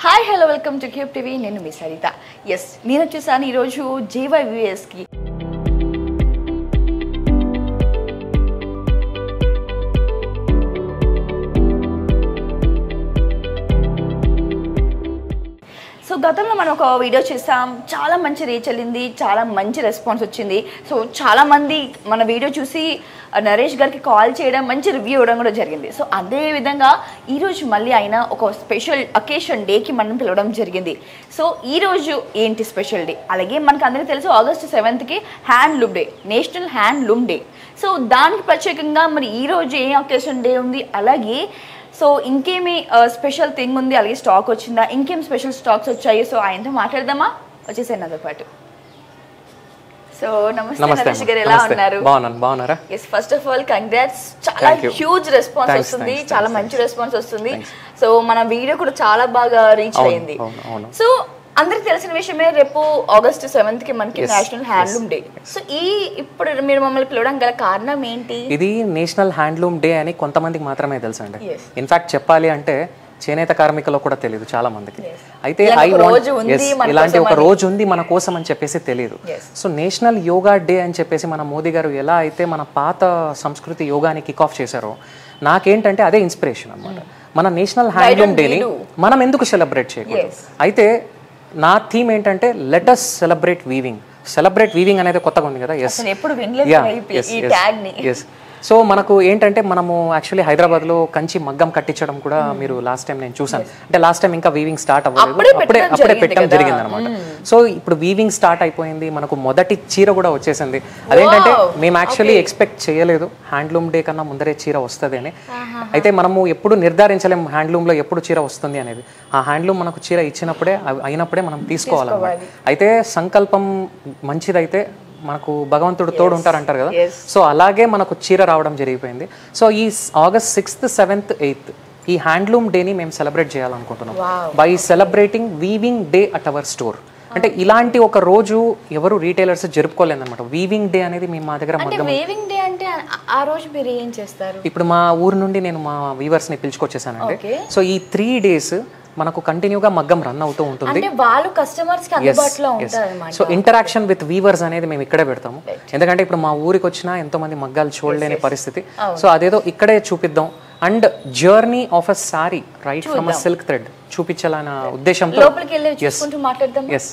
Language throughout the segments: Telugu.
Hi hello welcome to cube TV. నేను మీ సరిత. ఎస్, నేను వచ్చేసాను ఈరోజు JYVSకి. సో గతంలో మనం ఒక వీడియో చేసాం, చాలా మంచి రీచ్ వెళ్ళింది, చాలా మంచి రెస్పాన్స్ వచ్చింది. సో చాలామంది మన వీడియో చూసి నరేష్ గారికి కాల్ చేయడం, మంచి రివ్యూ ఇవ్వడం కూడా జరిగింది. సో అదేవిధంగా ఈరోజు మళ్ళీ ఆయన ఒక స్పెషల్ అకేషన్ డేకి మనం పిలవడం జరిగింది. సో ఈరోజు ఏంటి స్పెషల్ డే? అలాగే మనకు అందరికీ తెలుసు August 7th handloom day, national handloom day. So దానికి ప్రత్యేకంగా మరి ఈరోజు ఏ అకేషన్ డే ఉంది, అలాగే సో ఇంకేమి స్పెషల్ థింగ్ ఉంది, అలాగే స్టాక్ వచ్చిందా, ఇంకేం స్పెషల్ స్టాక్స్ వచ్చాయి, సో ఆయనతో మాట్లాడదామా? వచ్చేసాను నాతో పాటు. సో నమస్తే నరేష్ గారు, ఎలా ఉన్నారు? బాగున్నారా? Yes, first of all congrats. చాలా హ్యూజ్ రెస్పాన్స్ వస్తుంది, చాలా మంచి రెస్పాన్స్ వస్తుంది. సో మన వీడియో కూడా చాలా బాగా రీచ్ అయ్యింది. సో అందరికి తెలిసిన విషయమే, రేపు August 7th మనకి నేషనల్ హ్యాండ్లూమ్ డే. సో ఇప్పుడు మీరు మమ్మల్ని పిలవడం గల కారణం ఏంటి? ఇది నేషనల్ హ్యాండ్లూమ్ డే అని కొంతమందికి మాత్రమే తెలుసు అండి. ఇన్ఫాక్ట్ చెప్పాలి అంటే చేనేత కార్మికులు కూడా తెలియదు చాలా మందికి. అయితే ఇలాంటి ఒక రోజు ఉంది మన కోసం అని చెప్పేసి తెలియదు. సో నేషనల్ యోగా డే అని చెప్పేసి మన మోదీ గారు ఎలా అయితే మన పాత సంస్కృతి యోగాని కిక్ ఆఫ్ చేశారో, నాకేంటంటే అదే ఇన్స్పిరేషన్ అన్నమాట. మన నేషనల్ హ్యాండ్లూమ్ డేని మనం ఎందుకు సెలబ్రేట్ చేయకూడదు? అయితే నా థీమ్ ఏంటంటే లెట్ us సెలబ్రేట్ వీవింగ్ అనేది కొత్తగా ఉంది కదా. ఎస్. సో మనకు ఏంటంటే మనము యాక్చువల్లీ హైదరాబాద్లో కంచి మగ్గం కట్టించడం కూడా మీరు లాస్ట్ టైం నేను చూసాను. అంటే లాస్ట్ టైం ఇంకా వీవింగ్ స్టార్ట్ అవ్వలేదు, అప్పుడే పెట్టడం జరిగింది అనమాట. సో ఇప్పుడు వీవింగ్ స్టార్ట్ అయిపోయింది, మనకు మొదటి చీర కూడా వచ్చేసింది. అదేంటంటే మేము యాక్చువల్లీ ఎక్స్పెక్ట్ చేయలేదు హ్యాండ్లూమ్ డే కన్నా ముందరే చీర వస్తుంది అని. అయితే మనము ఎప్పుడు నిర్ధారించలేము హ్యాండ్లూమ్లో ఎప్పుడు చీర వస్తుంది అనేది. ఆ హ్యాండ్లూమ్ మనకు చీర ఇచ్చినప్పుడే అయినప్పుడే మనం తీసుకోవాలన్నమాట. అయితే సంకల్పం మంచిదైతే మనకు భగవంతుడు తోడు ఉంటారంటారు కదా. సో అలాగే మనకు చీర రావడం జరిగిపోయింది. సో ఈ August 6th, 7th, 8th ఈ హ్యాండ్లూమ్ డేని మేము సెలబ్రేట్ చేయాలనుకుంటున్నాం by celebrating weaving day at our store. అంటే ఇలాంటి ఒక రోజు ఎవరు రీటైలర్స్ జరుపుకోలేదన్నమాట. వీవింగ్ డే అనేది మేము మా దగ్గర వీవింగ్ డే అంటే ఆ రోజు మీరు ఏం చేస్తారు? ఇప్పుడు మా ఊరు నుండి నేను మా వీవర్స్ని పిలుచుకొచ్చేసానండి. సో ఈ 3 days మనకు కంటిన్యూగా మగ్గం రన్ అవుతూ ఉంటుంది. సో ఇంటరాక్షన్ విత్ వీవర్స్ అనేది మేము ఇక్కడే పెడతాము. ఎందుకంటే ఇప్పుడు మా ఊరికి వచ్చినా ఎంతో మంది మగ్గాలు చూడలేని పరిస్థితి. సో అదేదో ఇక్కడే చూపిద్దాం. And journey of a sari right from a silk thread చూపించాలన్న ఉద్దేశంతో. ఎస్.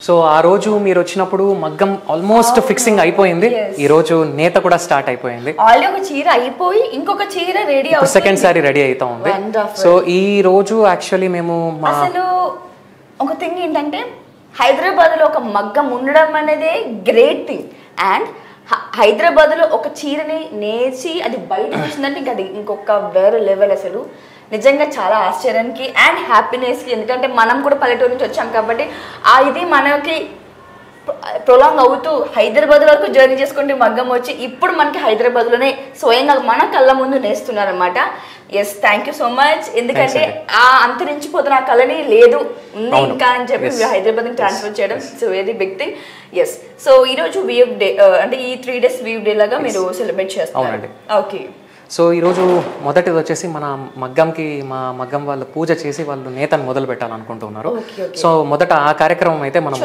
సో ఆ రోజు మీరు వచ్చినప్పుడు మగ్గం ఆల్మోస్ట్ ఫిక్సింగ్ అయిపోయింది. ఈ రోజు నేత కూడా స్టార్ట్ అయిపోయింది. ఒక చీర అయిపోయి ఇంకొక చీర రెడీ అవుతుంది, సెకండ్ సారీ రెడీ అవుతా ఉంది. సో ఈ రోజు యాక్చువల్లీ మేము అసలు ఒక థింగ్ ఏంటంటే హైదరాబాద్ లో ఒక మగ్గం ఉండడం అనేది గ్రేట్ థింగ్. అండ్ హైదరాబాద్ లో ఒక చీరని నేసి అది బయటకు వచ్చిందంటే ఇంకా అది ఇంకొక వేరే లెవెల్. అసలు నిజంగా చాలా ఆశ్చర్యానికి అండ్ హ్యాపీనెస్కి. ఎందుకంటే మనం కూడా పల్లెటూరు నుంచి వచ్చాం కాబట్టి ఇది మనకి ప్రొలాంగ్ అవుతూ హైదరాబాద్ వరకు జర్నీ చేసుకుంటే మగ్గం వచ్చి ఇప్పుడు మనకి హైదరాబాద్లోనే స్వయంగా మన కళ్ళ ముందు నేస్తున్నారు అనమాట. Yes, thank you so much. ఎందుకంటే అంతరించిపోతున్న ఆ కళని లేదు ఉంది ఇంకా అని చెప్పి హైదరాబాద్ని ట్రాన్స్ఫర్ చేయడం it's very big thing. Yes. So ఈరోజు వీవ్ డే అంటే ఈ 3 days వీవ్ డే లాగా మీరు సెలబ్రేట్ చేస్తారు. ఓకే. సో ఈరోజు మొదటిది వచ్చేసి మన మగ్గంకి మా మగ్గం వాళ్ళు పూజ చేసి వాళ్ళు నేతను మొదలు పెట్టాలనుకుంటున్నారు. సో మొదట ఆ కార్యక్రమం అయితే మనం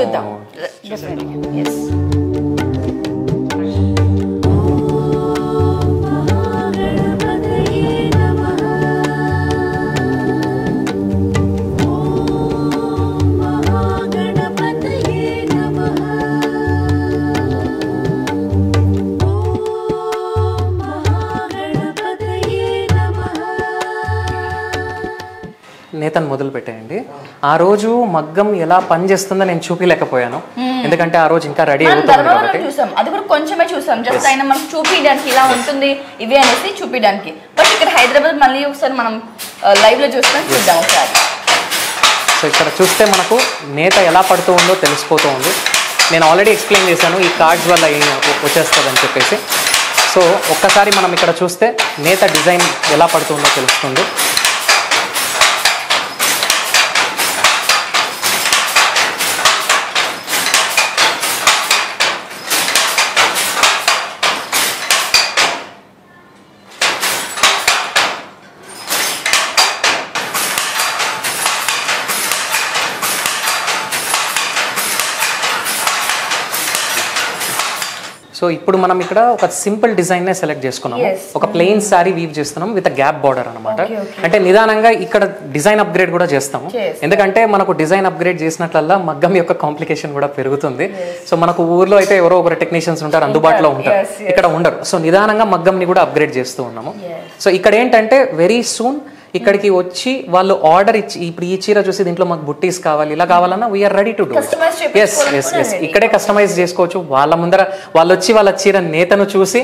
నేతను మొదలు పెట్టేయండి. ఆ రోజు మగ్గం ఎలా పనిచేస్తుందో నేను చూపించలేకపోయాను, ఎందుకంటే ఆ రోజు ఇంకా రెడీ అవుతుంది కాబట్టి. అది కూడా కొంచెమే చూసాం, జస్ట్ అయినా మనకు చూపించడానికి ఇలా ఉంటుంది ఇవి అనేసి చూపించడానికి. బట్ ఇక్కడ హైదరాబాద్ మళ్ళీ ఒకసారి మనం లైవ్ లో చూద్దాం ఒకసారి. సో ఇక్కడ చూస్తే మనకు నేత ఎలా పడుతూ ఉందో తెలిసిపోతూ ఉంది. నేను ఆల్రెడీ ఎక్స్ప్లెయిన్ చేశాను ఈ కార్డ్స్ వల్ల వచ్చేస్తుందని చెప్పేసి. సో ఒక్కసారి మనం ఇక్కడ చూస్తే నేత డిజైన్ ఎలా పడుతుందో తెలుస్తుంది. సో ఇప్పుడు మనం ఇక్కడ ఒక సింపుల్ డిజైన్ నే సెలెక్ట్ చేసుకున్నాము. ఒక ప్లెయిన్ సారీ వీవ్ చేస్తున్నాం విత్ గ్యాప్ బార్డర్ అనమాట. అంటే నిదానంగా ఇక్కడ డిజైన్ అప్గ్రేడ్ కూడా చేస్తాము. ఎందుకంటే మనకు డిజైన్ అప్గ్రేడ్ చేసినట్లల్లా మగ్గం యొక్క కాంప్లికేషన్ కూడా పెరుగుతుంది. సో మనకు ఊర్లో అయితే ఎవరో ఒకరు టెక్నీషియన్స్ ఉంటారు, అందుబాటులో ఉంటారు, ఇక్కడ ఉండరు. సో నిదానంగా మగ్గంని కూడా అప్గ్రేడ్ చేస్తూ ఉన్నాము. సో ఇక్కడ ఏంటంటే వెరీ సూన్ ఇక్కడికి వచ్చి వాళ్ళు ఆర్డర్ ఇచ్చి ఇప్పుడు ఈ చీర చూసి దీంట్లో మాకు బుట్టీస్ కావాలి ఇలా కావాలన్నా వీఆర్ రెడీ టు డూ. ఇక్కడే కస్టమైజ్ చేసుకోవచ్చు. వాళ్ళ ముందర వాళ్ళు వచ్చి వాళ్ళ చీర నేతను చూసి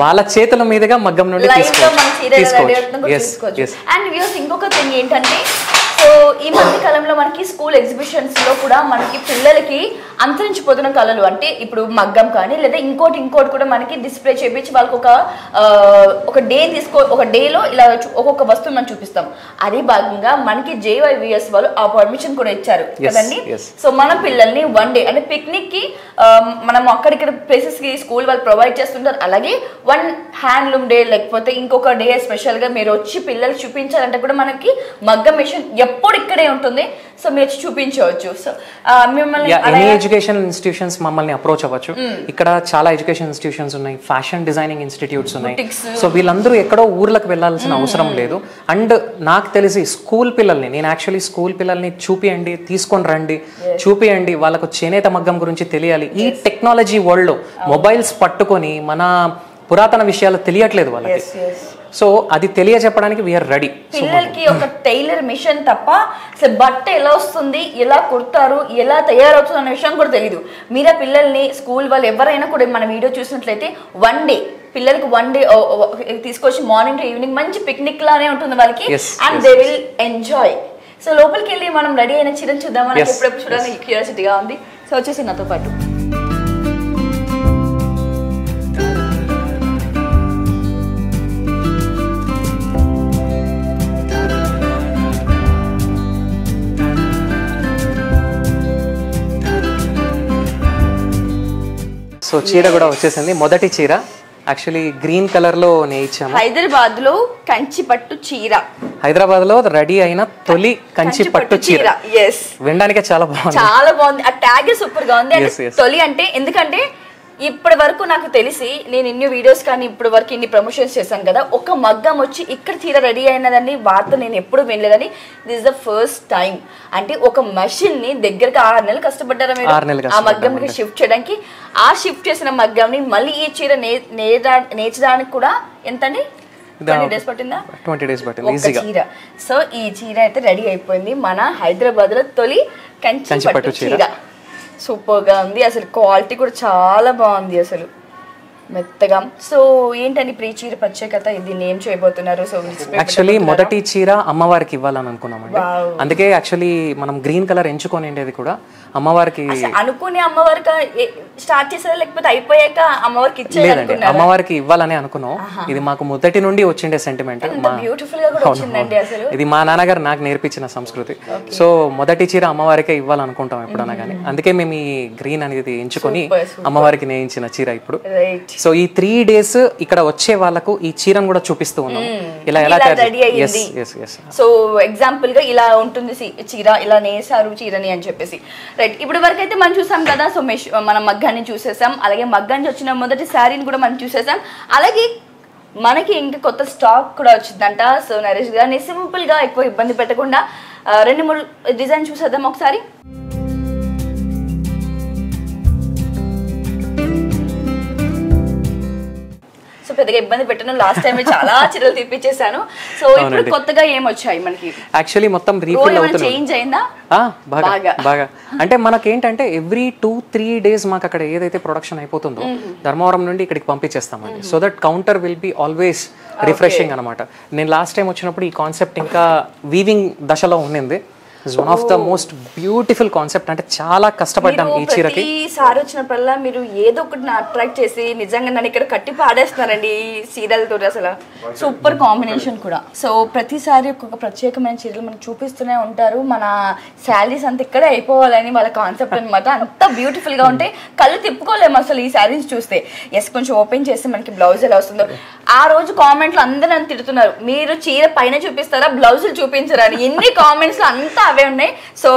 వాళ్ళ చేతుల మీదుగా మగ్గం నుండి తీసుకోవచ్చు. అండ్ ఇంకొక థింగ్ ఏంటంటే సో ఈ మధ్య కాలంలో మనకి స్కూల్ ఎగ్జిబిషన్స్ లో కూడా మనకి పిల్లలకి అంతరించిపోతున్న కళలు అంటే ఇప్పుడు మగ్గం కానీ లేదా ఇంకోటి కూడా మనకి డిస్ప్లే చేపించి వాళ్ళకి ఒక డే ఒక డేలో ఇలా ఒక్కొక్క వస్తువు మనం చూపిస్తాం. అదే భాగంగా మనకి JYVS వాళ్ళు ఆ పర్మిషన్ కూడా ఇచ్చారు కదండి. సో మన పిల్లల్ని వన్ డే అంటే పిక్నిక్ కి మనం అక్కడిక్కడ ప్లేసెస్ కి స్కూల్ వాళ్ళు ప్రొవైడ్ చేస్తుంటారు. అలాగే వన్ హ్యాండ్లూమ్ డే లేకపోతే ఇంకొక డే స్పెషల్ గా మీరు వచ్చి పిల్లలు చూపించాలంటే కూడా మనకి మగ్గం మిషన్ ఎప్పుడు ఇక్కడే ఉంటుంది. సో మీరు చూపించవచ్చు. సో మిమ్మల్ని ఎడ్యుకేషన్ ఇన్స్టిట్యూషన్స్ మమ్మల్ని అప్రోచ్ అవ్వచ్చు. ఇక్కడ చాలా ఎడ్యుకేషన్ ఇన్స్టిట్యూషన్స్ ఉన్నాయి, ఫ్యాషన్ డిజైనింగ్ ఇన్స్టిట్యూట్స్ ఉన్నాయి. సో వీళ్ళందరూ ఎక్కడో ఊర్లకు వెళ్లాల్సిన అవసరం లేదు. అండ్ నాకు తెలిసి స్కూల్ పిల్లల్ని నేను యాక్చువల్లీ స్కూల్ పిల్లల్ని చూపియండి, తీసుకొని రండి, చూపియండి, వాళ్ళకు చేనేత మగ్గం గురించి తెలియాలి. ఈ టెక్నాలజీ వరల్డ్ లో మొబైల్స్ పట్టుకొని మన పురాతన విషయాలు తెలియట్లేదు వాళ్ళకి. సో అది తెలియజెప్పడానికి వీఆర్ రెడీ. పిల్లలకి ఒక టైలర్ మిషన్ తప్ప అసలు బట్ట ఎలా వస్తుంది, ఎలా కుడతారు, ఎలా తయారవుతుంది అనే విషయం కూడా తెలియదు. మీరే పిల్లల్ని స్కూల్ వాళ్ళు ఎవరైనా కూడా మన వీడియో చూసినట్లయితే వన్ డే పిల్లలకి వన్ డే తీసుకొచ్చి మార్నింగ్ టు ఈవినింగ్ మంచి పిక్నిక్ లానే ఉంటుంది వాళ్ళకి. And they will enjoy. So లోపలికి వెళ్ళి మనం రెడీ అయిన చీరను చూద్దాం. మనకి ఎప్పుడెప్పుడు చూడాలని క్యూరియాసిటీగా ఉంది. సో వచ్చేసి నాతో పాటు సో చీర కూడా వచ్చేసింది. మొదటి చీర యాక్చువల్లీ గ్రీన్ కలర్ లో నేయించాము. హైదరాబాద్ లో కంచి పట్టు చీర, హైదరాబాద్ లో రెడీ అయిన తొలి కంచి పట్టు చీర. వినడానికే చాలా బాగుంది, చాలా బాగుంది. ఆ ట్యాగ్ సూపర్ గా ఉంది. తొలి అంటే ఎందుకంటే ఇప్పటి వరకు నాకు తెలిసి నేను ఇన్ని వీడియోస్ కానీ ఇప్పటి వరకు ఇన్ని ప్రమోషన్స్ చేశాను కదా, ఒక మగ్గం వచ్చి ఇక్కడ చీర రెడీ అయినదని వార్త నేను ఎప్పుడు వినలేదని దిస్ ద ఫస్ట్ టైం. అంటే ఒక మషిన్ ని దగ్గరగా 6 నెలలు కష్టపడ్డారా మీరు ఆ మగ్గం షిఫ్ట్ చేయడానికి. ఆ షిఫ్ట్ చేసిన మగ్గంని మళ్ళీ ఈ చీర నేర్చడానికి కూడా ఎంతండి 20 days పట్టిందా? 20 days పట్టింది చీర. సో ఈ చీర అయితే రెడీ అయిపోయింది. మన హైదరాబాద్ లో తొలి కంచి పట్టు చీర. సూపర్ గా ఉంది. అసలు క్వాలిటీ కూడా చాలా బాగుంది అసలు మెత్తగా. సో ఏంటండి ప్రీ చీర ప్రత్యేకత, ఇది ఏం చేయబోతున్నారు? సో యాక్చువల్లీ మొదటి చీర అమ్మవారికి ఇవ్వాలని అనుకున్నామండి. అందుకే యాక్చువల్లీ మనం గ్రీన్ కలర్ ఎంచుకొని ఉండేది కూడా అమ్మవారికి. అనుకుని అమ్మవారికి స్టార్ట్ చేసారా లేకపోతే అయిపోయాక అమ్మవారికి ఇచ్చేయాలండి? అమ్మవారికి ఇవ్వాలని అనుకున్నాం. ఇది మాకు మొదటి నుండి వచ్చిండే సెంటిమెంట్. బ్యూటిఫుల్ గా కూడా వచ్చిందండి అసలు. ఇది మా నాన్నగారు నాకు నేర్పించిన సంస్కృతి. సో మొదటి చీర అమ్మవారికే ఇవ్వాలనుకుంటాం ఎప్పుడన్నా కానీ. అందుకే మేము ఈ గ్రీన్ అనేది ఎంచుకొని అమ్మవారికి నేయించిన చీర ఇప్పుడు. సో ఈ 3 days ఇక్కడ వచ్చే వాళ్ళకు ఈ చీరను కూడా చూపిస్తూ ఉన్నాం ఇలా ఎలా రెడీ అయ్యింది. సో ఎగ్జాంపుల్ గా ఇలా ఉంటుంది చీర, ఇలా నేసారు చీరని అని చెప్పేసి. రైట్, ఇప్పుడు వరకు అయితే మనం చూసాం కదా. సో మనం మగ్గాన్ని చూసేసాం, అలాగే మగ్గాన్ని వచ్చిన మొదటి శారీని కూడా మనం చూసేసాం. అలాగే మనకి ఇంకా కొత్త స్టాక్ కూడా వచ్చిందంట. సో నరేష్ గారిని సింపుల్ గా ఎక్కువ ఇబ్బంది పెట్టకుండా 2-3 డిజైన్ చూసేద్దాం ఒకసారి. సో పెద్దగా ఇబ్బంది పెట్టను, లాస్ట్ టైం చాలా చీరలు తీపిచ్చేసాను. సో ఇప్పుడు కొత్తగా ఏం వచ్చాయి మనకి? యాక్చువల్లీ మొత్తం రీఫిల్ అవుతుంది. చేంజ్ అయిందా? బాగా అంటే మనకేంటంటే ఎవ్రీ 2-3 days మాకు అక్కడ ఏదైతే ప్రొడక్షన్ అయిపోతుందో ధర్మవరం నుండి ఇక్కడికి పంపించేస్తామండి. So that counter will be always refreshing అనమాట. నేను లాస్ట్ టైం వచ్చినప్పుడు ఈ కాన్సెప్ట్ ఇంకా వీవింగ్ దశలో ఉండింది. One of the most beautiful concept. అంటే చాలా కష్టపడ్డాం ఈ చీరకి. ఈసారి వచ్చినప్పుడల్లా మీరు ఏదో ఒకటి అట్రాక్ట్ చేసి నిజంగా నన్ను ఇక్కడ కట్టి పాడేస్తున్నారండి ఈ చీరలతో. అసలు సూపర్ కాంబినేషన్ కూడా. సో ప్రతిసారి ఒక్కొక్క ప్రత్యేకమైన చీరలు మనకు చూపిస్తూనే ఉంటారు. మన శారీస్ అంతా ఇక్కడే అయిపోవాలని వాళ్ళ కాన్సెప్ట్ అనమాట. అంత బ్యూటిఫుల్ గా ఉంటాయి, కళ్ళు తిప్పుకోలేము అసలు ఈ శారీస్ చూస్తే. ఎస్, కొంచెం ఓపెన్ చేస్తే మనకి బ్లౌజ్ ఎలా వస్తుందో. ఆ రోజు కామెంట్లు అందరూ నన్ను తిడుతున్నారు, మీరు చీర పైన చూపిస్తారా బ్లౌజులు చూపించరా అని. ఎన్ని కామెంట్స్ అంతా అవే ఉన్నాయి. సో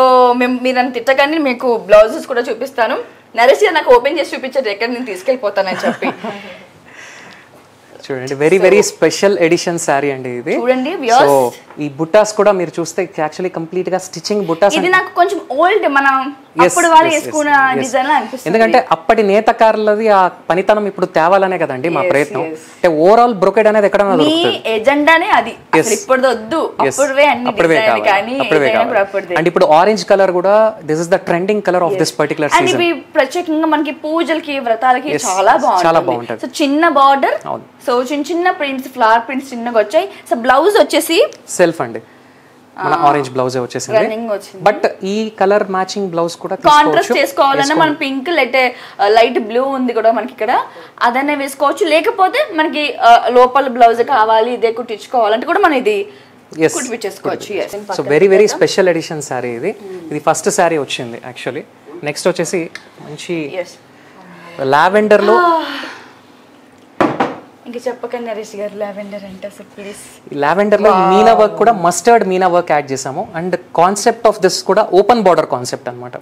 మీరు నన్ను తిట్టగానే మీకు బ్లౌజెస్ కూడా చూపిస్తాను. నరేష్ నాకు ఓపెన్ చేసి చూపించారు ఎక్కడ నేను తీసుకెళ్ళిపోతానని చెప్పి. చూడండి very very special edition sorry అండి ఇది. చూడండి సో ఈ బుట్టాస్ కూడా మీరు చూస్తే యాక్చువల్లీ కంప్లీట్ గా స్టిచింగ్ బుట్టాస్. ఇది నాకు కొంచెం ఓల్డ్ మనం అప్పుడు వాళ్ళు వేసుకున్న డిజైన్ లా అనిపిస్తుంది. ఎందుకంటే అప్పటి నేతకారులది ఆ పనితనం ఇప్పుడు తేవాలనే కదండి మా ప్రయత్నం. అంటే ఓవరాల్ బ్రొకెడ్ అనేది ఎక్కడైనా దొరుకుతుంది. మీ ఎజెండానే అది. ఇప్పుడు వద్దు అప్పుడే అన్ని డిజైన్ కానీ అండ్ ఇప్పుడు ఆరెంజ్ కలర్ కూడా this is the trending colour of this particular season. And ఇవి ప్రత్యేకంగా మనకి పూజలకి వ్రతాలకి చాలా బాగుంటుంది. సో చిన్న బార్డర్, సో చిన్న చిన్న ప్రింట్స్, ఫ్లవర్ ప్రింట్స్ చిన్నగా వచ్చాయి. సో బ్లౌజ్ వచ్చేసి సెల్ఫ్ అండి, మన ఆరెంజ్ బ్లౌజ్ వచ్చేసింది. బట్ ఈ కలర్ మ్యాచింగ్ బ్లౌజ్ కూడా కాంట్రాస్ట్ చేసుకోవాలన్నా మనం పింక్ లైట్ బ్లూ ఉంది కూడా మనకి ఇక్కడ, అదనే వేసుకోవచ్చు. లేకపోతే మనకి లోపల బ్లౌజ్ కావాలి ఇదే కుట్టించుకోవాలంటే కూడా మనం ఇది కుట్టించేసుకోవచ్చు. So very very special edition sari ఇది. ఇది ఫస్ట్ సారీ వచ్చింది యాక్చువల్లీ. నెక్స్ట్ వచ్చేసి మంచి లావెండర్ లో. ఇంకా చెప్పకండి నరేష్ గారు లావెండర్ అంటే అసలు ప్లీజ్. లావెండర్ లో మీనా వర్క్ కూడా మస్టర్డ్ మీనా వర్క్ యాడ్ చేసాము. అండ్ కాన్సెప్ట్ ఆఫ్ దిస్ కూడా ఓపెన్ బార్డర్ కాన్సెప్ట్ అన్నమాట.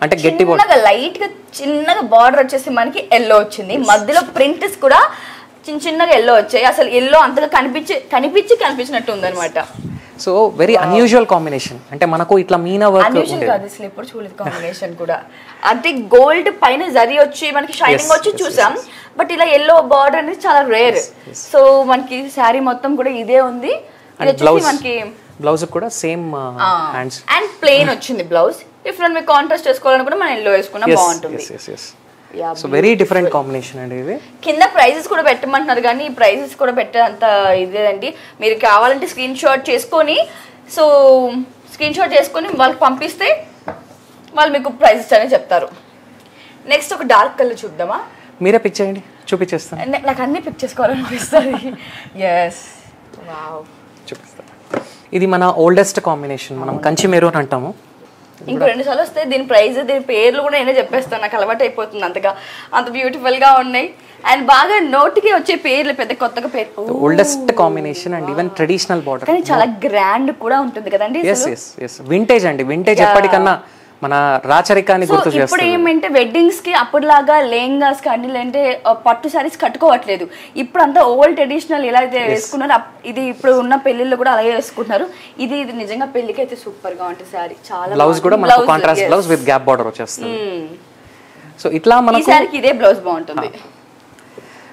అంటే గట్టి బార్డర్, లైట్ గా చిన్నగా బార్డర్ వచ్చేసి మనకి ఎల్లో వచ్చింది. మధ్యలో ప్రింట్స్ కూడా చిన్న చిన్నగా ఎల్లో వచ్చాయి. అసలు ఎల్లో అంతగా కనిపించినట్టు ఉందన్నమాట. So very unusual combination. అంటే మనకు ఇట్లా మీనా వర్క్ ఎప్పుడు చూడలేదు కాంబినేషన్ కూడా. అంటే గోల్డ్ పైన జరీ వచ్చి మనకి షైనింగ్ వచ్చి చూసాం, బట్ ఇలా ఎల్లో బార్డర్ అనేది చాలా రేర్. సో మనకి శారీ మొత్తం కూడా ఇదే ఉంది. మనకి బ్లౌజ్ కూడా సేమ్ హ్యాండ్స్ అండ్ ప్లెయిన్ వచ్చింది బ్లౌజ్. డిఫరెంట్ మీకు కాంట్రాస్ట్ వేసుకోవాలని కూడా మనం ఎల్లో వేసుకున్నా బాగుంటుంది. సో వెరీ డిఫరెంట్ కాంబినేషన్ అండి ఇది. కింద ప్రైజెస్ కూడా పెట్టమంటున్నారు కానీ ఈ ప్రైజెస్ కూడా పెట్టేంత ఇదేంటి. మీరు కావాలంటే స్క్రీన్ షాట్ చేసుకొని వాళ్ళకి పంపిస్తే వాళ్ళు మీకు ప్రైజెస్ అనేది చెప్తారు. నెక్స్ట్ ఒక డార్క్ కలర్ చూద్దామా? మీరే పిక్ చేయండి, చూపించేస్తాను. నాకు అన్ని పిక్ చేసుకోవాలనిపిస్తుంది. ఎస్, వావ్, చూపిస్తాను. ఇది మన ఓల్డెస్ట్ కాంబినేషన్, మనం కంచి మెరూన్ అంటాము. ఇంకో 2 సార్లు వస్తే దీని ప్రైస్, దీని పేర్లు కూడా నేనే చెప్పేస్తాను. నాకు అలవాటు అయిపోతుంది, అంత బ్యూటిఫుల్ గా ఉన్నాయి. అండ్ బాగా నోటికి వచ్చే పేర్లు పెద్ద కొత్తగా పేరు. Oldest combination and even traditional border, కానీ చాలా గ్రాండ్ కూడా ఉంటుంది కదండి. వింటేజ్ అండి. వింటేజ్ ఎప్పటికన్నా మన రాచరికాన్ని గుర్తు చేస్తుంది. ఇప్పుడు ఏమంటే వెడ్డింగ్స్ కి అప్పటిలాగా లెహంగాస్ కానీ లేదంటే పట్టు సారీస్ కట్టుకోవట్లేదు. ఇప్పుడు అంతా ఓల్డ్ ట్రెడిషనల్ ఎలా అయితే వేసుకున్నారు, ఇది ఇప్పుడు ఉన్న పెళ్లిళ్ళు కూడా అలాగే వేసుకుంటున్నారు. ఇది నిజంగా పెళ్లికి అయితే సూపర్ గా ఉంటుంది సారీ. చాలా బ్లౌజ్ కూడా మనకు contrast blouse with gap border వచ్చేస్తుంది. సో ఇట్లా మనకి ఇదే బ్లౌజ్ బాగుంటుంది.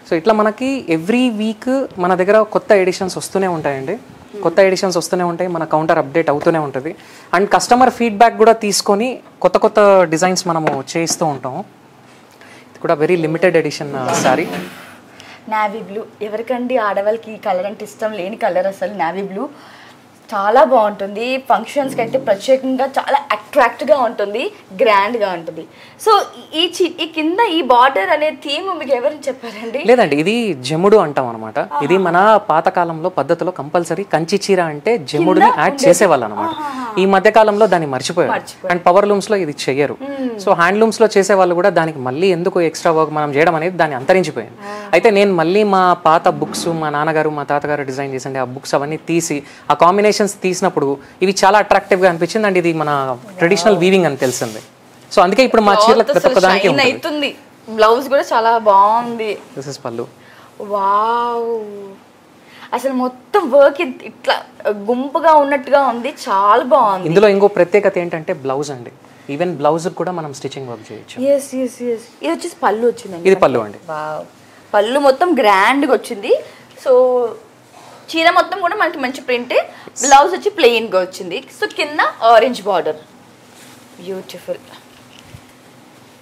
సో ఇట్లా మనకి ఎవ్రీ వీక్ మన దగ్గర కొత్త ఎడిషన్స్ వస్తూనే ఉంటాయండి. కొత్త ఎడిషన్స్ వస్తూనే ఉంటాయి, మన కౌంటర్ అప్డేట్ అవుతూనే ఉంటుంది. అండ్ కస్టమర్ ఫీడ్బ్యాక్ కూడా తీసుకొని కొత్త కొత్త డిజైన్స్ మనము చేస్తూ ఉంటాము. ఇది కూడా very limited edition sari. Navy blue, ఎవరికండి ఆడవాళ్ళకి ఈ కలర్ అంటే ఇష్టం లేని కలర్ అసలు. నావీ బ్లూ చాలా బాగుంటుంది. ఫంక్షన్స్కి అయితే ప్రత్యేకంగా చాలా అట్రాక్ట్గా ఉంటుంది, గ్రాండ్గా ఉంటుంది. సో ఈ కింద ఈ బార్డర్ అనే థీమ్ మీకు ఎవరు చెప్పారండి? లేదండి, ఇది జముడు అంటాం అనమాట. ఇది మన పాతకాలంలో పద్ధతిలో కంపల్సరీ కంచి చీర అంటే జముడుని యాడ్ చేసేవాళ్ళు అనమాట. ఈ మధ్య కాలంలో దాన్ని మర్చిపోయారు. అండ్ పవర్ లూమ్స్ లో ఇది చెయ్యరు. సో హ్యాండ్లూమ్స్ లో చేసే వాళ్ళు కూడా దానికి మళ్ళీ ఎందుకు ఎక్స్ట్రా వర్క్ మనం చేయడం అనేది దాన్ని అంతరించిపోయింది. అయితే నేను మళ్ళీ మా పాత బుక్స్, మా నాన్నగారు మా తాతగారు డిజైన్ చేసండి ఆ బుక్స్ అవన్నీ తీసి ఆ కాంబినేషన్స్ తీసినప్పుడు ఇవి చాలా అట్రాక్టివ్ గా అనిపించింది. అండ్ ఇది మన ట్రెడిషనల్ వీవింగ్ అని తెలిసింది. సో అందుకే ఇప్పుడు మా చీరలకు ప్రతి ఒక్కదానికి ఉంటుంది. బ్లౌజ్ కూడా చాలా బాగుంది. దిస్ ఇస్ పల్లు. వావ్, అసలు మొత్తం వర్క్ ఇట్లా గుంపుగా ఉన్నట్టుగా ఉంది, చాలా బాగుంది. ఇందులో ఇంకో ప్రత్యేకత ఏంటంటే బ్లౌజ్ అండి. ఈవెన్ బ్లౌజ్ కూడా మనం స్టిచింగ్ వర్క్ చేయొచ్చు. ఇది వచ్చేసి పళ్ళు వచ్చిందండి. ఇది పళ్ళు అండి. వావ్, పళ్ళు మొత్తం గ్రాండ్గా వచ్చింది. సో చీర మొత్తం కూడా మనకి మంచి ప్రింట్, బ్లౌజ్ వచ్చి ప్లెయిన్గా వచ్చింది. సో కింద ఆరెంజ్ బార్డర్, బ్యూటిఫుల్.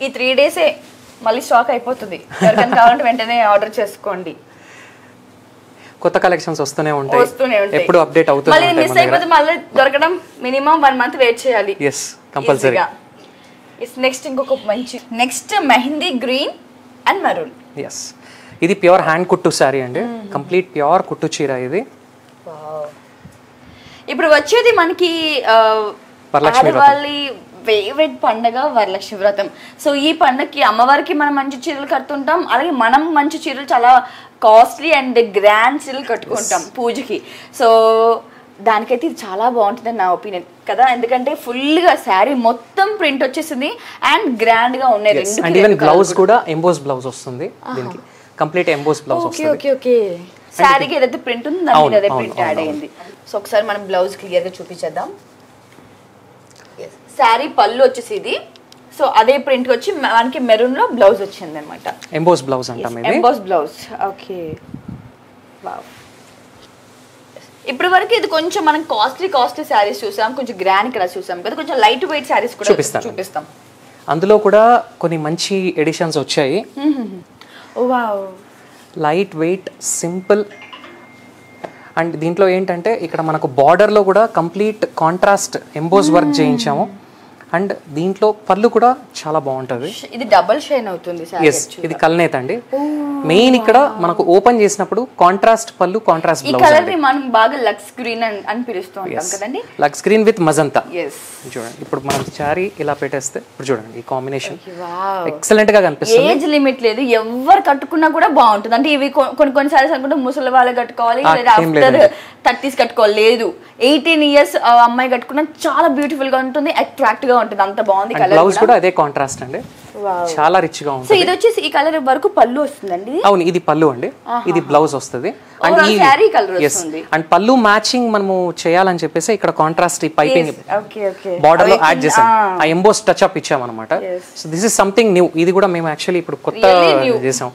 ఈ 3 డేసే మళ్ళీ స్టాక్ అయిపోతుంది. ఎవరికైనా కావాలంటే వెంటనే ఆర్డర్ చేసుకోండి. కొత్త కలెక్షన్స్ వస్తూనే ఉంటాయి, ఎప్పుడు అప్డేట్ అవుతుంది. మళ్ళీ మిస్ అయిపోతే మళ్ళీ దొరకడం మినిమం 1 మంత్ వెయిట్ చేయాలి. yes compulsory. నెక్స్ట్ ఇంకొక మంచి next mehndi green and maroon. yes, ఇది ప్యూర్ హ్యాండ్ కుట్టు సారీ అండి. కంప్లీట్ ప్యూర్ కుట్టు చీర ఇది. ఇప్పుడు వచ్చేది మనకి ఆడవాళ్ళి ఫేవరెట్ పండగ వరలక్ష్మి వ్రతం. సో ఈ పండగకి అమ్మవారికి మనం మంచి చీరలు కడుతుంటాం, అలాగే మనం మంచి చీరలు చాలా కాస్ట్లీ అండ్ గ్రాండ్ చీరలు కట్టుకుంటాం పూజకి. సో దానికైతే ఇది చాలా బాగుంటుంది నా ఒపీనియన్ కదా, ఎందుకంటే ఫుల్ గా శారీ మొత్తం ప్రింట్ వచ్చేసింది అండ్ గ్రాండ్ గా ఉన్నాయి. అండ్ ఈవెన్ బ్లౌజ్ కూడా ఎంబోస్ బ్లౌజ్ వస్తుంది దీనికి, కంప్లీట్ ఎంబోస్ బ్లౌజ్ వస్తుంది. ఓకే ఓకే, శారీకి ఏదైతే ప్రింట్ ఉందో దాని మీద అదే ప్రింట్ యాడ్ అయ్యింది. సో ఒకసారి మనం బ్లౌజ్ క్లియర్ గా చూపించేద్దాం. శారీ పళ్ళు వచ్చేసి ఇది, సో అదే ప్రింట్ వచ్చి మనకి మెరూన్ లో బ్లౌజ్ వచ్చింది అనమాట. ఎంబోస్ బ్లౌజ్ అంటాం ఇది. Emboss blouse. Okay, wow. ఇప్పటి వరకు ఇది కొంచెం మనం కాస్ట్లీ శారీస్ చూసాం, కొంచెం గ్రాండ్ కలర్ చూసాం కదా, కొంచెం లైట్ వెయిట్ శారీస్ కూడా చూపిస్తాం. అందులో కూడా కొన్ని మంచి ఎడిషన్స్ వచ్చాయి. Wow, lightweight simple. And దీంట్లో ఏంటంటే ఇక్కడ మనకు బార్డర్లో కూడా కంప్లీట్ కాంట్రాస్ట్ ఎంబోస్ వర్క్ చేయించాము. అండ్ దీంట్లో పళ్ళు కూడా చాలా బాగుంటుంది. ఇది డబుల్ షైన్ అవుతుంది. ఇది కల్నేత అండి. మెయిన్ ఇక్కడ మనకు ఓపెన్ చేసినప్పుడు కాంట్రాస్ట్ పళ్ళు, కాంట్రాస్ట్ బ్లౌజ్. ఈ కలర్ ని మనం బాగా లక్స్ గ్రీన్ అని పిలుస్తూ ఉంటాం కదండి. Lux green with magenta. చూడండి ఇప్పుడు మనం శారీ ఇలా పెట్టేస్తే ఇప్పుడు చూడండి ఈ కాంబినేషన్ ఎక్సలెంట్ గా కనిపిస్తుంది. ఏజ్ లిమిట్ లేదు, ఎవరు కట్టుకున్నా కూడా బాగుంటుంది. అంటే ఇవి కొన్ని సారీస్ అనుకుంటే ముసలి వాళ్ళు కట్టుకోవాలి, లేదా ఆఫ్టర్ 30s కట్టుకోవాలి, లేదు 18 years అమ్మాయి కట్టుకున్నా చాలా బ్యూటిఫుల్ గా ఉంటుంది, అట్రాక్ట్ గా ఉంటుంది. అంత బాగుంది కలర్. బ్లౌజ్ కూడా అదే కాంట్రాస్ట్ అండి, చాలా రిచ్ గా ఉంటుంది. సో ఇది వచ్చేసి ఈ కలర్ వరకు పళ్ళు వస్తుందండి. అవును, ఇది పళ్ళు అండి, ఇది బ్లౌజ్ వస్తుంది. అండ్ ఈ శారీ కలర్ వస్తుంది. అండ్ పళ్ళు మ్యాచింగ్ మనము చేయాలని చెప్పేసి ఇక్కడ కాంట్రాస్ట్ ఈ పైపింగ్ బార్డర్ లో యాడ్ చేసాం, ఆ ఎంబోస్ టచ్ అప్ ఇచ్చాం అనమాట. So this is something new. ఇది కూడా మేము యాక్చువల్లీ ఇప్పుడు కొత్త చేసాం.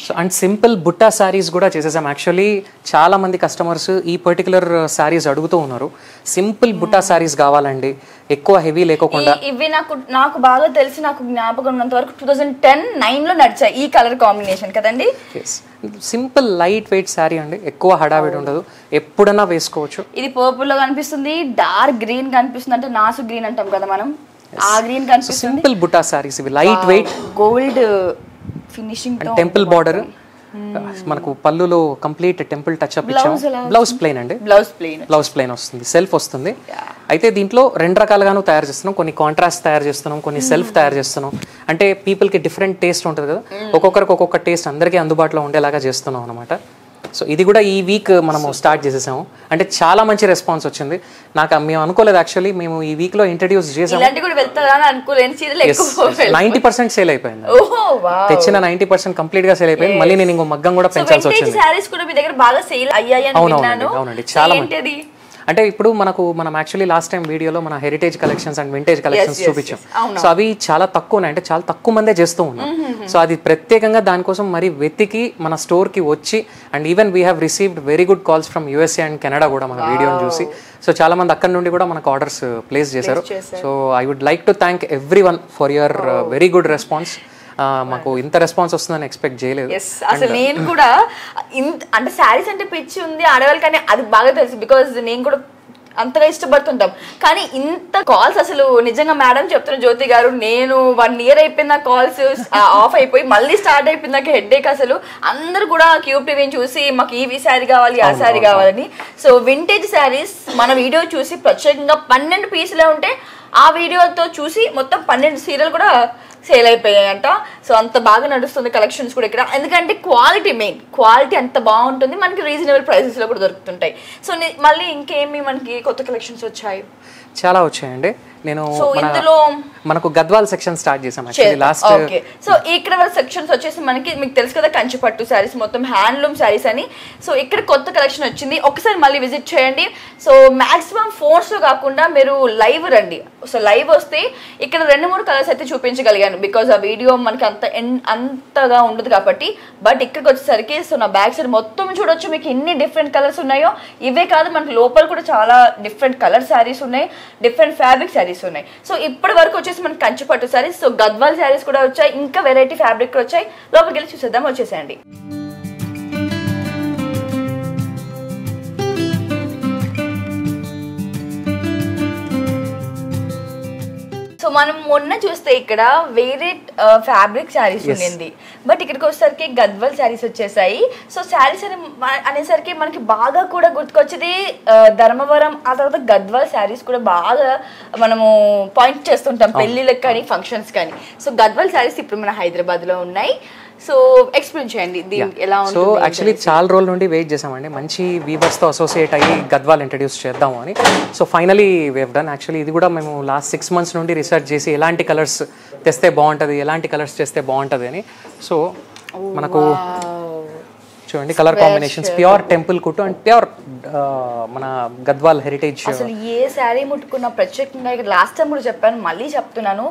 So and simple Butta saris కూడా చేసేసాం. యాక్చువల్లీ చాలా మంది కస్టమర్స్ ఈ పర్టికులర్ శారీస్ అడుగుతూ ఉన్నారు, సింపుల్ బుట్టా శారీస్ కావాలండి, ఎక్కువ హెవీ లేకోకుండా. ఇవి నాకు బాగా తెలిసి, నాకు జ్ఞాపకం ఉన్నంత వరకు 2010-9 లో నడిచాయి ఈ కలర్ కాంబినేషన్ కదండి. సింపుల్ లైట్ వెయిట్ శారీ అండి, ఎక్కువ హడావిడి ఉండదు, ఎప్పుడన్నా వేసుకోవచ్చు. ఇది పర్పుల్ లో కనిపిస్తుంది, డార్క్ గ్రీన్ కనిపిస్తుంది, అంటే నాసు గ్రీన్ అంటాం కదా మనం, ఆ గ్రీన్ కనిపిస్తుంది. సింపుల్ బుట్టా శారీస్ ఇవి, light weight, gold finishing, temple border. మనకు పళ్ళులో కంప్లీట్ టెంపుల్ టచ్ అప్ ఇచ్చాము. బ్లౌజ్ ప్లెయిన్ అండి, బ్లౌజ్ ప్లెయిన్ వస్తుంది, సెల్ఫ్ వస్తుంది. అయితే దీంట్లో 2 రకాలుగాను తయారు చేస్తున్నాం, కొన్ని కాంట్రాస్ట్ తయారు చేస్తున్నాం, కొన్ని సెల్ఫ్ తయారు చేస్తున్నాం. అంటే పీపుల్ కి డిఫరెంట్ టేస్ట్ ఉంటుంది కదా, ఒక్కొక్కరికి ఒక్కొక్క టేస్ట్ అందరికీ అందుబాటులో ఉండేలాగా చేస్తున్నాం అనమాట. సో ఇది కూడా ఈ వీక్ మనము స్టార్ట్ చేసేసాము. అంటే చాలా మంచి రెస్పాన్స్ వచ్చింది. మేము అనుకోలేదు యాక్చువల్లీ, మేము ఈ వీక్ లో ఇంట్రడ్యూస్ చేసాము. 90% సేల్ అయిపోయింది, తెచ్చిన 90% కంప్లీట్ గా సేల్ అయిపోయింది. మళ్ళీ నేను ఇంకో మగ్గం కూడా పెంచాల్సి వచ్చింది. అవునండి, చాలా మంది. అంటే ఇప్పుడు మనం యాక్చువల్లీ లాస్ట్ టైం వీడియోలో మన heritage collections and vintage collections చూపించాం. సో అవి చాలా తక్కువ ఉన్నాయి, అంటే చాలా తక్కువ మందే చేస్తూ ఉన్నాం. సో అది ప్రత్యేకంగా దానికోసం మరి వెతికి మన స్టోర్ కి వచ్చి, and even we have received very good calls from USA and Canada కూడా మన వీడియోని చూసి. సో చాలా మంది అక్కడ నుండి కూడా మనకు ఆర్డర్స్ ప్లేస్ చేశారు. So I would like to thank everyone for your very good response. మాకు ఇంత రెస్పాన్స్ వస్తుందని ఎక్స్పెక్ట్ చేయలేదు. అసలు నేను కూడా అంటే శారీస్ అంటే పిచ్చి ఉంది ఆడవాళ్ళు, కానీ అది బాగా తెలుసు, బికాజ్ నేను కూడా అంతగా ఇష్టపడుతుంటాం. కానీ ఇంత కాల్స్ అసలు నిజంగా మేడం చెప్తున్న జ్యోతి గారు, నేను 1 year అయిపోయింది నా కాల్స్ ఆఫ్ అయిపోయి మళ్ళీ స్టార్ట్ అయిపోయింది నాకు హెడ్ఏక్. అసలు అందరు కూడా క్యూబ్ టీవీని చూసి మాకు ఈ శారీ కావాలి, ఆ శారీ కావాలని. సో వింటేజ్ శారీస్ మన వీడియో చూసి ప్రత్యేకంగా 12 పీసులే ఉంటే ఆ వీడియోతో చూసి మొత్తం 12 సీరియల్ కూడా సేల్ అయిపోయాయంట. సో అంత బాగా నడుస్తుంది కలెక్షన్స్ కూడా ఇక్కడ, ఎందుకంటే క్వాలిటీ మెయిన్, క్వాలిటీ అంత బాగుంటుంది, మనకి రీజనబుల్ ప్రైసెస్ లో కూడా దొరుకుతుంటాయి. సో మళ్ళీ ఇంకేమి మనకి కొత్త కలెక్షన్స్ వచ్చాయి? చాలా వచ్చాయండి. నేను మనకు గద్వాల్ సెక్షన్ స్టార్ట్ చేసాం లాస్ట్. సో ఇక్కడ సెక్షన్స్ వచ్చేసి మీకు తెలుసు కదా, కంచిపట్టు శారీస్, మొత్తం హ్యాండ్లూమ్ శారీస్ అని. సో ఇక్కడ కొత్త కలెక్షన్ వచ్చింది, ఒకసారి మళ్ళీ విజిట్ చేయండి. సో మాక్సిమం ఫోన్స్ లో కాకుండా మీరు లైవ్ రండి. సో లైవ్ వస్తే ఇక్కడ 2-3 కలర్స్ అయితే చూపించగలిగాను, బికాజ్ ఆ వీడియో మనకి అంతగా ఉండదు కాబట్టి. బట్ ఇక్కడికి వచ్చేసరికి సో నా బ్యాక్ సైడ్ మొత్తం చూడొచ్చు, మీకు ఎన్ని డిఫరెంట్ కలర్స్ ఉన్నాయో. ఇవే కాదు, మనకి లోపల కూడా చాలా డిఫరెంట్ కలర్ శారీస్ ఉన్నాయి, డిఫరెంట్ ఫ్యాబ్రిక్ శారీస్ ఉన్నాయి. సో ఇప్పటి వరకు వచ్చేసి మనకి కంచిపట్టు శారీస్, సో గద్వాల్ శారీస్ కూడా వచ్చాయి, ఇంకా వెరైటీ ఫ్యాబ్రిక్ వచ్చాయి. లోపలికి వెళ్ళి చూసేద్దాం, వచ్చేసేయండి. సో మనం మొన్న చూస్తే ఇక్కడ వేరే ఫ్యాబ్రిక్ శారీస్ ఉండింది, బట్ ఇక్కడికి వచ్చేసరికి గద్వాల్ శారీస్ వచ్చేసాయి. సో శారీస్ అనేసరికి మనకి బాగా కూడా గుర్తుకొచ్చేది ధర్మవరం, ఆ తర్వాత గద్వాల్ శారీస్ కూడా బాగా మనము పాయింట్ చేస్తుంటాం పెళ్లిళ్ళకి కానీ ఫంక్షన్స్ కానీ. సో గద్వాల్ శారీస్ ఇప్పుడు మన హైదరాబాద్ లో ఉన్నాయి. సో ఎక్స్ప్లెయిన్ చేయండి దీనికి ఎలా సో ఉంటుంది. యాక్చువల్లీ చాలా రోజుల నుండి వెయిట్ చేసామండి, మంచి వీవర్స్తో అసోసియేట్ అయ్యి గద్వాల్ ఇంట్రడ్యూస్ చేద్దాము అని. So finally wave done. Actually ఇది కూడా మేము లాస్ట్ 6 months నుండి రీసెర్చ్ చేసి ఎలాంటి కలర్స్ తెస్తే బాగుంటుంది, ఎలాంటి కలర్స్ చేస్తే బాగుంటుంది అని. సో మనకు చూడండి కలర్ కాంబినేషన్స్, ప్యూర్ టెంపుల్ కుట్టు అండ్ ప్యూర్ మన గద్వాల్ హెరిటేజ్. అసలు ఏ శారీ ముట్టుకున్నా ప్రత్యేకంగా లాస్ట్ టైం కూడా చెప్పాను, మళ్ళీ చెప్తున్నాను,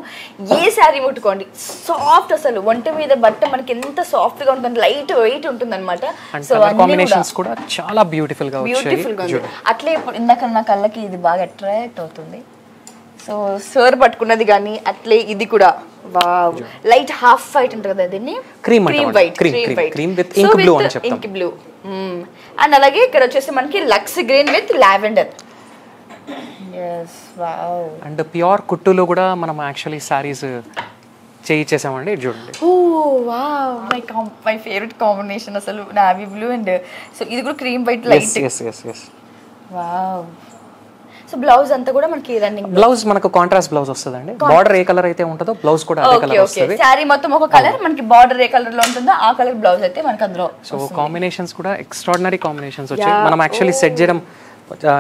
ఏ శారీ ముట్టుకోండి సాఫ్ట్, అసలు ఒంటి మీద బట్ట మనకి ఎంత సాఫ్ట్ గా ఉంటుంది, లైట్ వెయిట్ ఉంటుంది అనమాట. సో కాంబినేషన్స్ కూడా చాలా బ్యూటిఫుల్ గా వచ్చాయి. అట్లే ఇందాక నా కళ్ళకి ఇది బాగా అట్రాక్ట్ అవుతుంది. సో సర్ పట్టుకున్నది కానీ అట్లే ఇది కూడా వావ్, లైట్ హాఫ్ వైట్ ఉంటుంది కదా, దీన్ని cream white, cream with ink blue అని చెప్తాం. ఇంక్ బ్లూ అండ్ అలాగే ఇక్కడ వచ్చేసి మనకి lux green with lavender. yes wow and pure కుట్టులో కూడా మనం యాక్చువల్లీ సారీస్ చేయించేసామండి, చూడండి. Oh wow, my favourite combination అసలు నావీ బ్లూ అండ్ సో ఇది కూడా cream white light. Wow. So blouse అంతా కూడా మనకి రన్నింగ్ బ్లౌజ్ మనకు కాంట్రాస్ట్ బ్లౌజ్ వస్తుందండి. బార్డర్ ఏ కలర్ అయితే ఉంటుందో బ్లౌజ్ కూడా అదే కలర్ వస్తుంది. సారీ మొత్తం ఒక కలర్, మనకి బార్డర్ ఏ కలర్ లో ఉంటుందో ఆ కలర్ బ్లౌజ్ అయితే మనకి అందులో. సో కాంబినేషన్స్ కూడా ఎక్స్ట్రాడినరీ కాంబినేషన్స్ వచ్చాయి. మనం యాక్చువల్లీ సెట్ చేయడం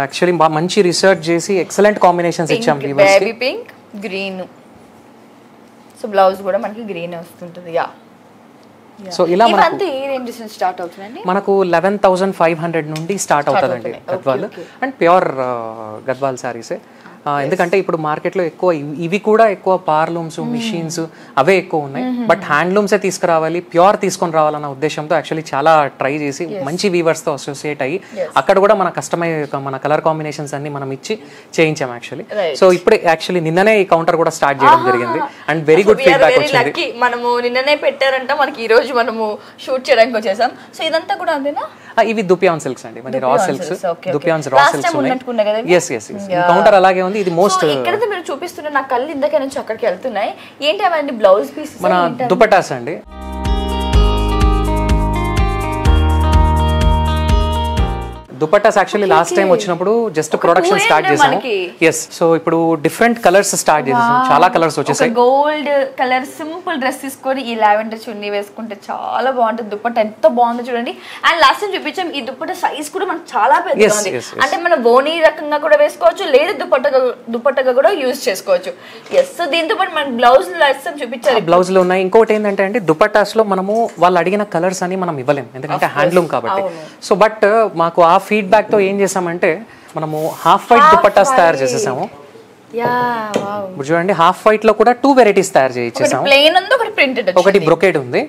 యాక్చువల్లీ మంచి రీసెర్చ్ చేసి ఎక్సలెంట్ కాంబినేషన్స్ ఇచ్చాం వ్యూవర్స్ కి. Baby pink, green. So blouse కూడా మనకి గ్రీన్ వస్తుంటుంది. యా. సో ఇలా మనకు 11,500 నుండి స్టార్ట్ అవుతుందండి గద్వాల్. అండ్ ప్యూర్ గద్వాల్ సారీసే. ఎందుకంటే ఇప్పుడు మార్కెట్లో ఎక్కువ ఇవి కూడా ఎక్కువ పార్లూమ్స్, మిషన్స్ అవే ఎక్కువ ఉన్నాయి. బట్ హ్యాండ్లూమ్సే తీసుకురావాలి, ప్యూర్ తీసుకొని రావాలన్న ఉద్దేశంతో యాక్చువల్లీ చాలా ట్రై చేసి మంచి వీవర్స్తో అసోసియేట్ అయ్యి అక్కడ కూడా మన మన కలర్ కాంబినేషన్స్ అన్ని మనం ఇచ్చి చేయించాం యాక్చువల్లీ. సో ఇప్పుడే యాక్చువల్లీ నిన్ననే ఈ కౌంటర్ కూడా స్టార్ట్ చేయడం జరిగింది అండ్ వెరీ గుడ్ ఫీడ్బ్యాక్ వచ్చింది. మనము నిన్ననే పెట్టారంట, మనకి ఈ రోజు మనము షూట్ చేయడానికి వచ్చేసాం. సో ఇదంతా కూడా అంతేనా? ఇవి దుపియాన్ సిల్క్స్ అండి, మన రా సిల్క్స్, దుపియాన్స్ రా సిల్క్స్ ఉన్నాయి. yes కౌంటర్ అలాగే ఉంది. ఇది మోస్ట్ ఎక్కడైతే మీరు చూపిస్తున్న నా కళ్ళు ఇందాక నుంచి అక్కడికి వెళ్తున్నాయి. ఏంటి అవన్నీ బ్లౌజ్ పీసెస్, మన దుపట్టాస్ అండి. దుపట్టాస్ యాక్చువల్లీ లాస్ట్ టైం వచ్చినప్పుడు జస్ట్ ప్రొడక్షన్ స్టార్ట్ చేసాము. ఎస్. సో ఇప్పుడు డిఫరెంట్ కలర్స్ స్టార్ట్ చేసాం, చాలా కలర్స్ వచ్చేసాయి. గోల్డ్ కలర్ సింపుల్ డ్రెస్ తీసుకొని ఈ లావెండర్ చున్నీ వేసుకుంటే చాలా బాగుంటుంది. దుపట్టా ఎంత బాగుందో చూడండి. అండ్ లాస్ట్ టైం చూపించాం, ఈ దుపట్టా సైజ్ కూడా మనకు చాలా పెద్దగా ఉంది. అంటే మనం బోనీ రకంగా కూడా వేసుకోవచ్చు, లేదా దుపట్టగా కూడా యూజ్ చేసుకోవచ్చు. ఎస్. సో దీంతో పాటు మన బ్లౌజ్ లాస్ట్ టైం చూపించారు, బ్లౌజ్ లో ఉన్నాయి. ఇంకోటి ఏంటంటే అండి, దుపట్టాస్ లో మనము వాళ్ళు అడిగిన కలర్స్ అని మనం ఇవ్వలేం, ఎందుకంటే హ్యాండ్లూమ్ కాబట్టి. సో బట్ మాకు ఆ ఫీడ్బ్యాక్ తో ఏం చేసామంటే మనము హాఫ్ వైట్ దుపట్టాస్ తయారు చేసేసాము. చూడండి, హాఫ్ వైట్ లో కూడా 2 వెరైటీస్ తయారు చేయించేసాము. ఒకటి బ్రొకేడ్ ఉంది,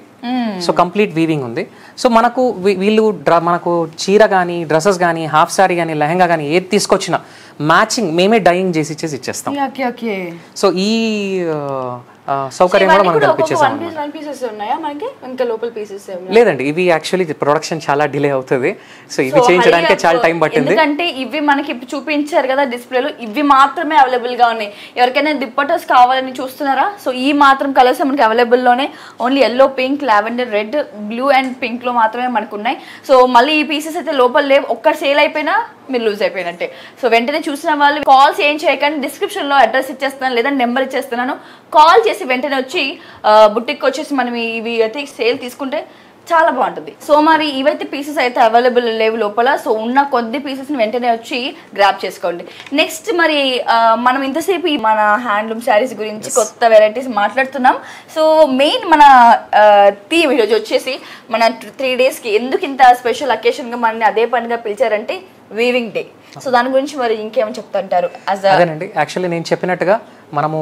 సో కంప్లీట్ వీవింగ్ ఉంది. సో మనకు వీళ్ళు మనకు చీర కానీ, డ్రెస్సెస్ కానీ, హాఫ్ సారీ కానీ, లెహంగా కానీ ఏది తీసుకొచ్చినా మ్యాచింగ్ మేమే డైయింగ్ చేసి ఇచ్చేస్తాం. సో ఈ సౌకర్యం కూడా మనం కల్పించేసాం. లేదండి, ఇవి యాక్చువల్లీ ప్రొడక్షన్ చాలా డిలే అవుతుంది. సో ఇవి చేయించడానికి చాలా టైం పట్టింది. ఎందుకంటే ఇవి మనకి చూపించారు కదా డిస్ప్లేలో, ఇవి మాత్రమే అవైలబుల్ గా ఉన్నాయి. ఎవరికైనా దుపట్టాస్ కావాలని చూస్తున్నారా? సో ఈ మాత్రం కలర్స్ మనకి అవైలబుల్ లోనే, only yellow, pink, lavender, red, blue and pink లో మాత్రమే మనకు ఉన్నాయి. సో మళ్ళీ ఈ పీసెస్ అయితే లోపల లేవు. ఒక్కటి సేల్ అయిపోయినా మీరు లూజ్ అయిపోయినట్టే. సో వెంటనే చూసిన వాళ్ళు కాల్స్ ఏం చేయకండి, డిస్క్రిప్షన్ లో అడ్రస్ ఇచ్చేస్తున్నాను లేదా నెంబర్ ఇచ్చేస్తున్నాను. కాల్ చేసి వెంటనే వచ్చి బుట్టికి వచ్చేసి మనం ఇవి అయితే సేల్ తీసుకుంటే చాలా బాగుంటుంది. సో మరి ఇవైతే పీసెస్ అయితే అవైలబుల్ లేవు లోపల. సో ఉన్న కొద్ది పీసెస్ ని వెంటనే వచ్చి గ్రాప్ చేసుకోండి. నెక్స్ట్ మరి మనం ఇంతసేపు మన హ్యాండ్లూమ్ శారీస్ గురించి కొత్త వెరైటీస్ మాట్లాడుతున్నాం. సో మెయిన్ మన థీమ్ ఈరోజు వచ్చేసి మన 3 days కి ఎందుకు ఇంత స్పెషల్ అకేషన్ గా మనని అదే పనిగా పిలిచారంటే వీవింగ్ డే. సో దాని గురించి మరి ఇంకేమని చెప్తుంటారు? అదేనండి, యాక్చువల్లీ నేను చెప్పినట్టుగా మనము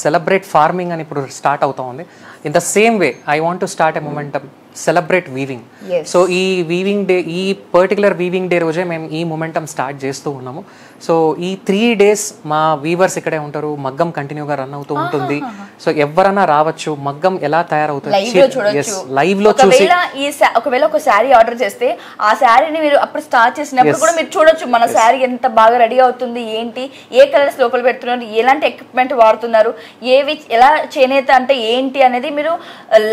సెలబ్రేట్ ఫార్మింగ్ అని ఇప్పుడు స్టార్ట్ అవుతా ఉంది. In the same way I want to start a momentum celebrate weaving. So ఈ వీవింగ్ డే, ఈ పర్టికులర్ వీవింగ్ డే రోజే మేము ఈ మొమెంటమ్ స్టార్ట్ చేస్తూ ఉన్నాము. సో ఈ 3 days మా వీవర్స్ ఇక్కడే ఉంటారు, మగ్గం కంటిన్యూగా రన్ అవుతూ ఉంటుంది. సో ఎవరైనా రావచ్చు, మగ్గం ఎలా తయారవుతుంది లైవ్ లో చూసి. ఒకవేళ ఒక శారీ ఆర్డర్ చేస్తే ఆ శారీని మీరు అప్పుడు స్టార్ట్ చేసినప్పుడు కూడా మీరు చూడొచ్చు మన శారీ ఎంత బాగా రెడీ అవుతుంది, ఏంటి, ఏ కలర్స్ లోపల పెడుతున్నారు, ఎలాంటి ఎక్విప్మెంట్ వాడుతున్నారు, ఏవి ఎలా చేనేత అంటే ఏంటి అనేది మీరు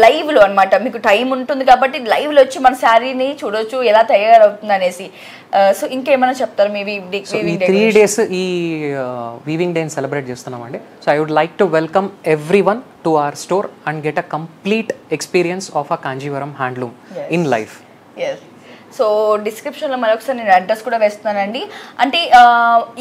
లైవ్లో అనమాట, మీకు టైం ఉంటుంది కాబట్టి లైవ్లో వచ్చి మన శారీని చూడొచ్చు ఎలా తయారవుతుంది అనేసి. సో ఇంకేమైనా చెప్తారు మీ 3 days ఈ వీవింగ్ డేని సెలబ్రేట్ చేస్తున్నామండి. So I would like to welcome everyone to our store and get a complete experience of a Kanjeevaram handloom in life. So డిస్క్రిప్షన్లో మరొకసారి నేను అడ్రస్ కూడా వేస్తున్నానండి. అంటే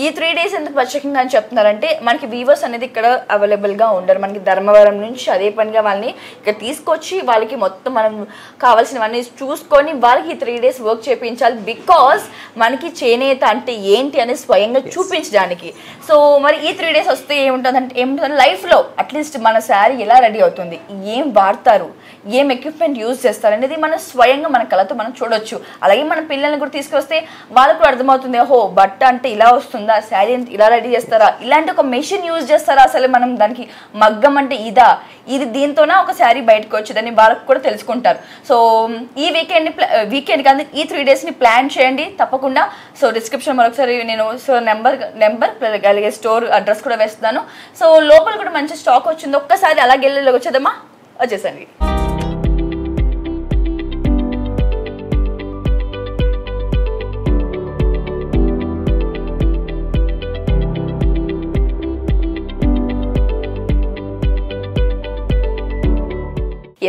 ఈ 3 days ఎందుకు ప్రత్యేకంగా అని చెప్తున్నారంటే మనకి వీవర్స్ అనేది ఇక్కడ అవైలబుల్గా ఉండరు. మనకి ధర్మవరం నుంచి అదే పనిగా వాళ్ళని ఇక్కడ తీసుకొచ్చి వాళ్ళకి మొత్తం మనం కావాల్సినవన్నీ చూసుకొని వాళ్ళకి ఈ 3 days వర్క్ చేయించాలి. బికాస్ మనకి చేనేత అంటే ఏంటి అనేది స్వయంగా చూపించడానికి. సో మరి ఈ 3 days వస్తే ఏముంటుందంటే లైఫ్లో అట్లీస్ట్ మన శారీ ఎలా రెడీ అవుతుంది, ఏం వాడతారు, ఏం ఎక్విప్మెంట్ యూజ్ చేస్తారు అనేది మనం స్వయంగా మన కళతో మనం చూడొచ్చు. అలాగే మన పిల్లల్ని కూడా తీసుకొస్తే వాళ్ళకు కూడా అర్థమవుతుంది, ఓహో బట్ట అంటే ఇలా వస్తుందా, శారీ అంటే ఇలా రెడీ చేస్తారా, ఇలాంటి ఒక మెషిన్ యూజ్ చేస్తారా, అసలు మనం దానికి మగ్గం అంటే ఇది దీంతోనే ఒక శారీ బయటకు వచ్చేదని వాళ్ళకు కూడా తెలుసుకుంటారు. సో ఈ వీకెండ్ కాదు ఈ 3 daysని ప్లాన్ చేయండి తప్పకుండా. సో డిస్క్రిప్షన్ మరొకసారి నేను నెంబర్ అలాగే స్టోర్ అడ్రస్ కూడా వేస్తున్నాను. సో లోపల కూడా మంచి స్టాక్ వచ్చింది, ఒక్కసారి అలాగే వచ్చేదమ్మా, వచ్చేసండి.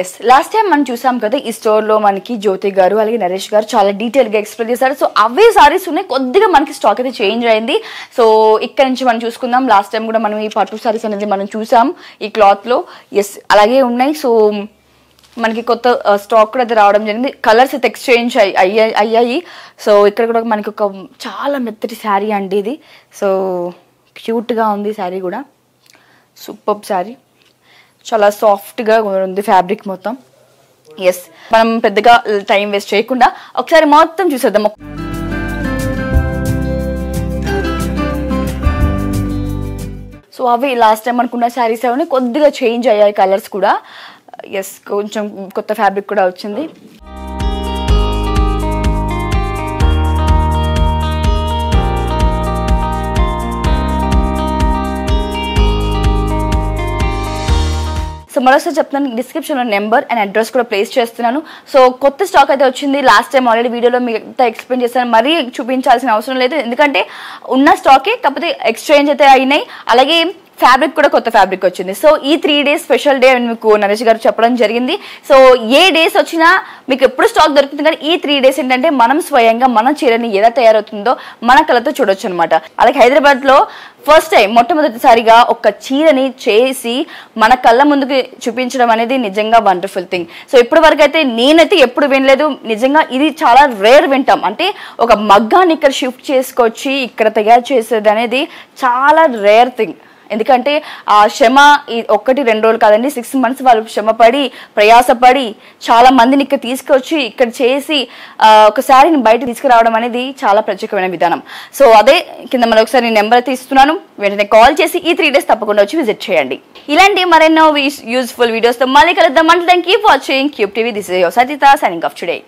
ఎస్, లాస్ట్ టైం మనం చూసాం కదా ఈ స్టోర్లో మనకి జ్యోతి గారు అలాగే నరేష్ గారు చాలా డీటెయిల్గా ఎక్స్ప్లెయిన్ చేశారు. సో అవే సారీస్ ఉన్నాయి, కొద్దిగా మనకి స్టాక్ అయితే చేంజ్ అయింది. సో ఇక్కడ నుంచి మనం చూసుకుందాం. లాస్ట్ టైం కూడా మనం ఈ పట్టు సారీస్ అనేది మనం చూసాం ఈ క్లాత్లో. ఎస్ అలాగే ఉన్నాయి. సో మనకి కొత్త స్టాక్ కూడా అయితే రావడం జరిగింది, కలర్స్ అయితే ఎక్స్చేంజ్ అయ్యాయి. సో ఇక్కడ కూడా మనకి ఒక చాలా మెత్తటి శారీ అండి ఇది. సో క్యూట్గా ఉంది శారీ కూడా, సూపర్ శారీ, చాలా సాఫ్ట్గా ఉంది ఫ్యాబ్రిక్ మొత్తం. ఎస్, మనం పెద్దగా టైం వేస్ట్ చేయకుండా ఒకసారి మొత్తం చూసేద్దాం. సో అవి లాస్ట్ టైం అనుకున్న శారీస్ అవన్నీ కొద్దిగా చేంజ్ అయ్యాయి కలర్స్ కూడా. ఎస్, కొంచెం కొత్త ఫ్యాబ్రిక్ కూడా వచ్చింది. సో మరోసారి చెప్తాను, డిస్క్రిప్షన్లో నెంబర్ అండ్ అడ్రస్ కూడా ప్లేస్ చేస్తున్నాను. సో కొత్త స్టాక్ అయితే వచ్చింది. లాస్ట్ టైం ఆల్రెడీ వీడియోలో మీకు ఎక్స్ప్లెయిన్ చేస్తాను, మరీ చూపించాల్సిన అవసరం లేదు, ఎందుకంటే ఉన్న స్టాకే కాకపోతే ఎక్స్చేంజ్ అయితే అయినాయి. అలాగే ఫ్యాబ్రిక్ కూడా కొత్త ఫ్యాబ్రిక్ వచ్చింది. సో ఈ 3 days స్పెషల్ డే అని మీకు నరేష్ గారు చెప్పడం జరిగింది. సో ఏ డేస్ వచ్చినా మీకు ఎప్పుడు స్టాక్ దొరుకుతుంది, కానీ ఈ 3 days ఏంటంటే మనం స్వయంగా మన చీరని ఎలా తయారవుతుందో మన కళతో చూడొచ్చు అనమాట. అలాగే హైదరాబాద్లో ఫస్ట్ టైం మొట్టమొదటిసారిగా ఒక చీరని చేసి మన కళ్ళ ముందుకు చూపించడం అనేది నిజంగా వండర్ఫుల్ థింగ్. సో ఇప్పటి వరకు అయితే నేనైతే ఎప్పుడు వినలేదు, నిజంగా ఇది చాలా రేర్ వింటాం. అంటే ఒక మగ్గాన్ని ఇక్కడ షిఫ్ట్ చేసుకొచ్చి ఇక్కడ తయారు చేసేది అనేది చాలా రేర్ థింగ్. ఎందుకంటే ఆ శ్రమ 1-2 రోజులు కాదండి, 6 months వాళ్ళు శ్రమపడి ప్రయాసపడి చాలా మందిని ఇక్కడ తీసుకొచ్చి ఇక్కడ చేసి ఒక శారీని బయట తీసుకురావడం అనేది చాలా ప్రత్యేకమైన విధానం. సో అదే కింద మరొకసారి నెంబర్ అయితే ఇస్తున్నాను, వెంటనే కాల్ చేసి ఈ 3 days తప్పకుండా వచ్చి విజిట్ చేయండి. ఇలాంటి మరెన్నో యూస్ఫుల్ వీడియోస్తో మళ్ళీ కలుద్దాం. అంటే keep watching cube TV. This is your Sajitha signing off today.